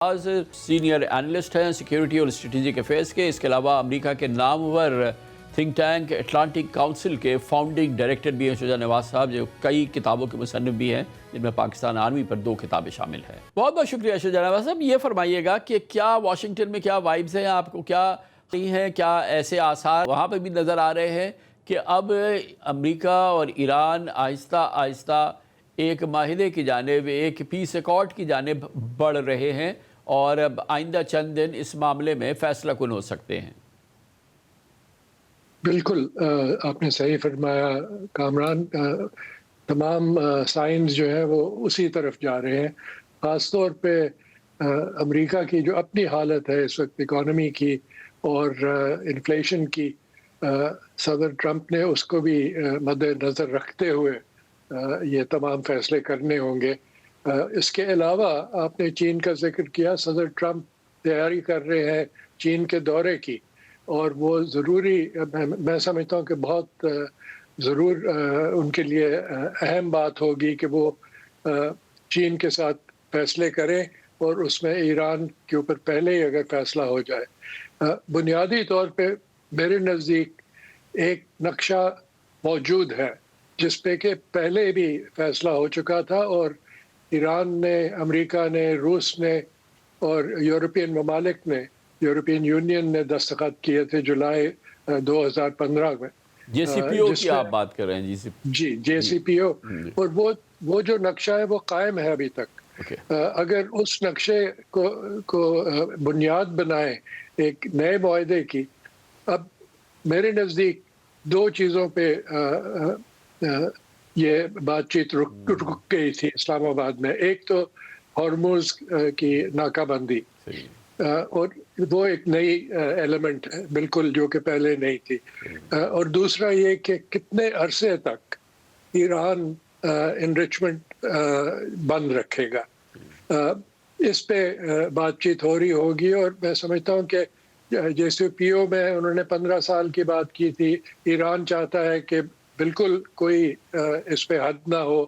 آج senior analyst ہیں security اور اسٹریٹجک افیئرس کے، اس کے علاوہ امریکہ کے نامور تھنک ٹینک اٹلانٹک کاؤنسل کے فاؤنڈنگ ڈائریکٹر بھی ہیں شجاع نواز صاحب، جو کئی کتابوں کے مصنف بھی ہیں، جن میں پاکستان آرمی پر 2 کتابیں شامل ہیں۔ بہت بہت شکریہ شجاع نواز صاحب۔ یہ فرمائیے گا کہ کیا واشنگٹن میں کیا وائبز ہیں، آپ کو کیا ہیں، کیا ایسے آثار وہاں پہ بھی نظر آ رہے ہیں کہ اب امریکہ اور ایران آہستہ آہستہ ایک معاہدے کی جانب، ایک پیس ایکارڈ کی جانب بڑھ رہے ہیں اور اب آئندہ چند دن اس معاملے میں فیصلہ کن ہو سکتے ہیں؟ بالکل آپ نے صحیح فرمایا کامران۔ تمام سائنز جو ہے وہ اسی طرف جا رہے ہیں، خاص طور پہ امریکہ کی جو اپنی حالت ہے اس وقت اکانومی کی اور انفلیشن کی، صدر ٹرمپ نے اس کو بھی مد نظر رکھتے ہوئے یہ تمام فیصلے کرنے ہوں گے۔ اس کے علاوہ آپ نے چین کا ذکر کیا، صدر ٹرمپ تیاری کر رہے ہیں چین کے دورے کی، اور وہ ضروری، میں سمجھتا ہوں کہ بہت ضرور ان کے لیے اہم بات ہوگی کہ وہ چین کے ساتھ فیصلے کریں، اور اس میں ایران کے اوپر پہلے ہی اگر فیصلہ ہو جائے۔ بنیادی طور پہ میرے نزدیک ایک نقشہ موجود ہے جس پہ کہ پہلے بھی فیصلہ ہو چکا تھا، اور ایران نے، امریکہ نے، روس نے اور یورپین ممالک نے، یورپین یونین نے دستخط کیے تھے جولائی 2015 میں۔ جے سی پی او کی آپ بات کر رہے ہیں؟ جی، جے سی پی او، اور وہ جو نقشہ ہے وہ قائم ہے ابھی تک۔ اگر اس نقشے کو بنیاد بنائیں ایک نئے معاہدے کی، اب میرے نزدیک 2 چیزوں پہ یہ بات چیت رک گئی تھی اسلام آباد میں۔ ایک تو ہارموز کی ناکہ بندی، اور وہ ایک نئی ایلیمنٹ ہے بالکل جو کہ پہلے نہیں تھی، اور دوسرا یہ کہ کتنے عرصے تک ایران انریچمنٹ بند رکھے گا، اس پہ بات چیت ہو رہی ہوگی۔ اور میں سمجھتا ہوں کہ جے سی پی او میں انہوں نے 15 سال کی بات کی تھی، ایران چاہتا ہے کہ بالکل کوئی اس پہ حد نہ ہو،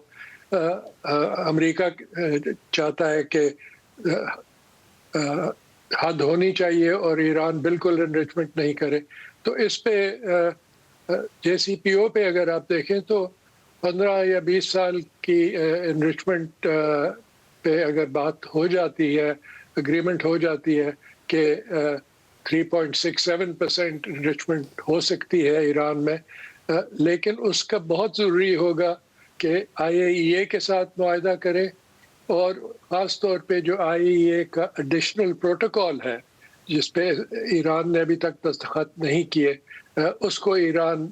امریکہ چاہتا ہے کہ حد ہونی چاہیے اور ایران بالکل انریچمنٹ نہیں کرے۔ تو اس پہ جے سی پی او پہ اگر آپ دیکھیں تو 15 یا 20 سال کی انریچمنٹ پہ اگر بات ہو جاتی ہے، اگریمنٹ ہو جاتی ہے کہ 3.67% انریچمنٹ ہو سکتی ہے ایران میں، لیکن اس کا بہت ضروری ہوگا کہ آئی اے ای اے کے ساتھ معاہدہ کرے، اور خاص طور پہ جو آئی اے ای اے کا ایڈیشنل پروٹوکول ہے جس پہ ایران نے ابھی تک دستخط نہیں کیے، اس کو ایران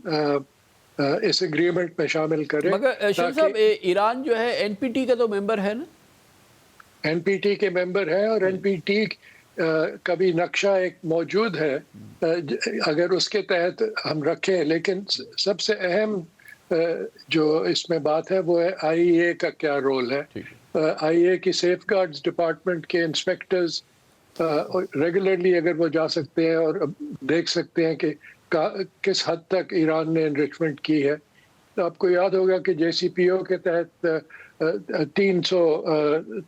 اس اگریمنٹ میں شامل کرے۔ مگر شاہ صاحب، ایران جو ہے این پی ٹی کا تو ممبر ہے نا؟ این پی ٹی کے ممبر ہے، اور این پی ٹی کا بھی نقشہ ایک موجود ہے اگر اس کے تحت ہم رکھیں، لیکن سب سے اہم جو اس میں بات ہے وہ ہے آئی اے ای کا کیا رول ہے۔ آئی اے کی سیف گارڈز ڈپارٹمنٹ کے انسپیکٹرز ریگولرلی اگر وہ جا سکتے ہیں اور دیکھ سکتے ہیں کہ کس حد تک ایران نے انریچمنٹ کی ہے۔ آپ کو یاد ہوگا کہ جے سی پی او کے تحت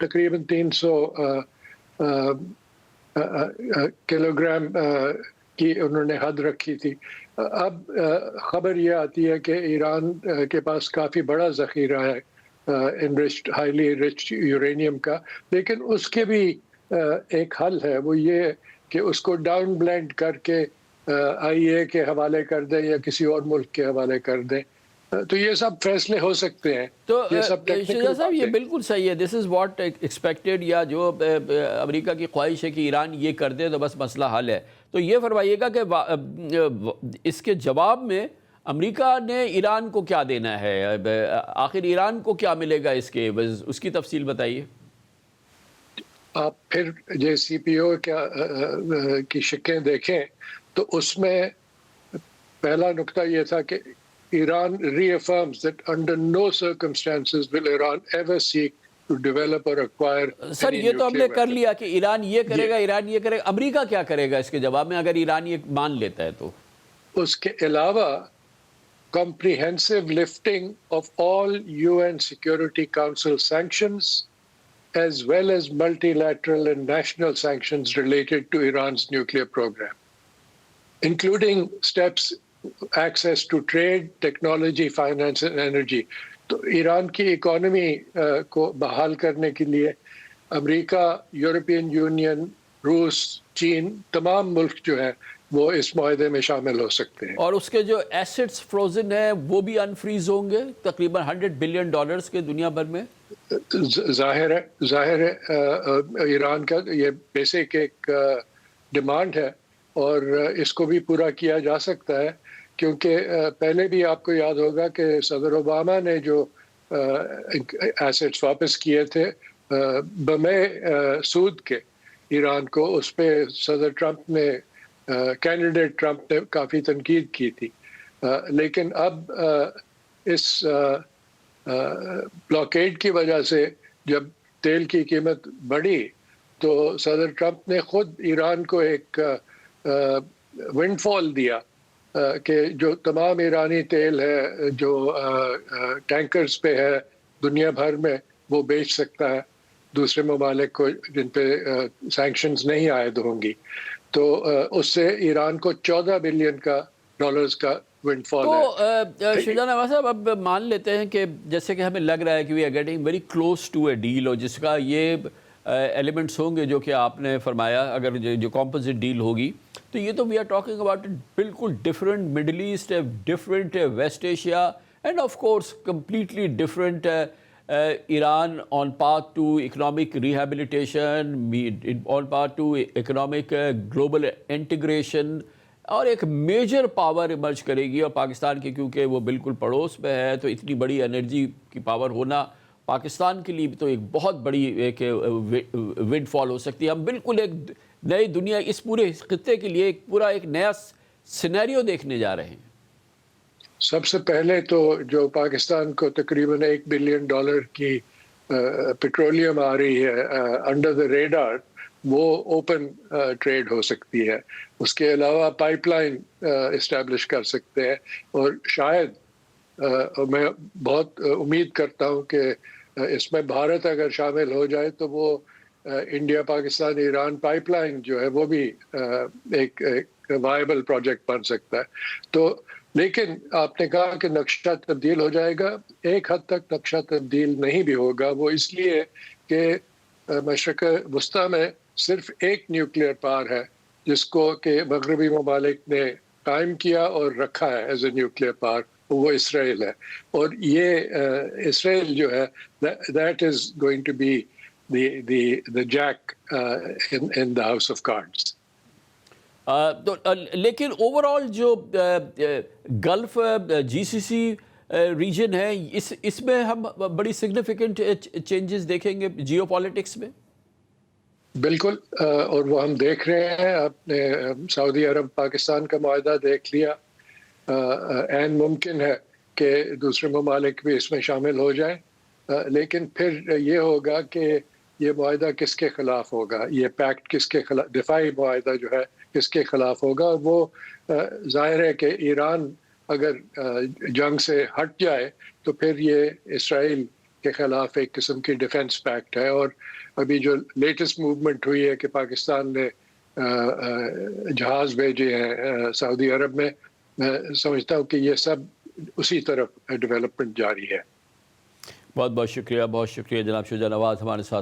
تقریباً 300 کلو گرام کی انہوں نے حد رکھی تھی۔ اب خبر یہ آتی ہے کہ ایران کے پاس کافی بڑا ذخیرہ ہے ہائیلی انرچڈ یورینیم کا، لیکن اس کے بھی ایک حل ہے، وہ یہ کہ اس کو ڈاؤن بلینڈ کر کے آئی اے کے حوالے کر دیں یا کسی اور ملک کے حوالے کر دیں، تو یہ سب فیصلے ہو سکتے ہیں۔ تو شجاع صاحب یہ بالکل صحیح ہے، دس از واٹ ایکسپیکٹڈ، یا جو امریکہ کی خواہش ہے کہ ایران یہ کر دے تو بس مسئلہ حل ہے۔ تو یہ فرمائیے گا کہ اس کے جواب میں امریکہ نے ایران کو کیا دینا ہے، آخر ایران کو کیا ملے گا اس کی تفصیل بتائیے۔ آپ پھر جے سی پی او کی شکیں دیکھیں تو اس میں پہلا نقطہ یہ تھا کہ Iran reaffirms that under no circumstances will Iran ever seek to develop or acquire any nuclear weapon. سر یہ تو ہم نے کر لیا کہ ایران یہ کرے گا، ایران یہ کرے گا، امریکہ کیا کرے گا اس کے جواب میں اگر ایران یہ مان لیتا ہے تو؟ اس کے علاوہ comprehensive lifting of all UN Security Council sanctions as well as multilateral and national sanctions related to Iran's nuclear program, including steps, access to trade, technology, finance and energy. تو ایران کی اکانومی کو بحال کرنے کے لیے امریکہ، یورپین یونین، روس، چین، تمام ملک جو ہیں وہ اس معاہدے میں شامل ہو سکتے ہیں. اور اس کے جو ایسٹس فروزن ہیں وہ بھی انفریز ہوں گے تقریباً $100 بلین کے دنیا بھر میں. ظاہر ہے ایران کا یہ بیسک ایک ڈیمانڈ ہے اور اس کو بھی پورا کیا جا سکتا ہے، کیونکہ پہلے بھی آپ کو یاد ہوگا کہ صدر اوباما نے جو ایسٹس واپس کیے تھے بمے سود کے ایران کو، اس پہ صدر ٹرمپ نے کینڈیڈیٹ ٹرمپ نے کافی تنقید کی تھی. لیکن اب اس بلاکیڈ کی وجہ سے جب تیل کی قیمت بڑھی تو صدر ٹرمپ نے خود ایران کو ایک ونڈ فال دیا کہ جو تمام ایرانی تیل ہے جو ٹینکرز پہ ہے دنیا بھر میں وہ بیچ سکتا ہے دوسرے ممالک کو جن پہ سینکشنز نہیں عائد ہوں گی. تو اس سے ایران کو $14 بلین کا ونڈ فال ہے. تو شجاع نواز صاحب اب مان لیتے ہیں کہ جیسے کہ ہمیں لگ رہا ہے کہ we are getting very close to a deal, اور جس کا یہ ایلیمنٹس ہوں گے جو کہ آپ نے فرمایا، اگر جو کمپوزٹ ڈیل ہوگی تو یہ تو وی آر ٹاکنگ اباؤٹ بالکل different Middle East, different West Asia, and of course completely different Iran on path to economic rehabilitation, on path to economic global integration، اور ایک میجر پاور ایمرج کرے گی. اور پاکستان کی کیونکہ وہ بالکل پڑوس میں ہے تو اتنی بڑی انرجی کی پاور ہونا پاکستان کے لیے بھی تو ایک بہت بڑی ایک ونڈ فال ہو سکتی ہے. ہم بالکل ایک نئی دنیا اس پورے خطے کے لیے ایک نیا سینیریو دیکھنے جا رہے ہیں. سب سے پہلے تو جو پاکستان کو تقریباً $1 بلین کی پیٹرولیم آ رہی ہے انڈر دا ریڈار، وہ اوپن ٹریڈ ہو سکتی ہے. اس کے علاوہ پائپ لائن اسٹیبلش کر سکتے ہیں، اور شاید میں بہت امید کرتا ہوں کہ اس میں بھارت اگر شامل ہو جائے تو وہ India Pakistan Iran pipe line جو ہے وہ بھی ایک وائبل پروجیکٹ بن سکتا ہے. تو لیکن آپ نے کہا کہ نقشہ تبدیل ہو جائے گا، ایک حد تک نقشہ تبدیل نہیں بھی ہوگا. وہ اس لیے کہ مشرق وسطیٰ میں صرف ایک نیوکلیئر پاور ہے جس کو کہ مغربی ممالک نے قائم کیا اور رکھا ہے ایز اے نیوکلیئر پاور، وہ اسرائیل ہے. اور یہ اسرائیل جو ہے that is going to be the jack in the house of cards. لیکن اوور آل جو گلف GCC ریجن ہے اس میں ہم بڑی سگنیفیکنٹ چینجز دیکھیں گے جیو پالیٹکس میں. بالکل، اور وہ ہم دیکھ رہے ہیں. آپ نے سعودی عرب پاکستان کا معاہدہ دیکھ لیا، عین ممکن ہے کہ دوسرے ممالک بھی اس میں شامل ہو جائیں، لیکن پھر یہ ہوگا کہ یہ معاہدہ کس کے خلاف ہوگا، یہ پیکٹ کس کے خلاف، دفاعی معاہدہ جو ہے کس کے خلاف ہوگا. وہ ظاہر ہے کہ ایران اگر جنگ سے ہٹ جائے تو پھر یہ اسرائیل کے خلاف ایک قسم کی ڈیفنس پیکٹ ہے. اور ابھی جو لیٹسٹ موومنٹ ہوئی ہے کہ پاکستان نے جہاز بھیجے ہیں سعودی عرب میں سمجھتا ہوں کہ یہ سب اسی طرف ڈیولپمنٹ جاری ہے. بہت بہت شکریہ جناب شجاع نواز ہمارے ساتھ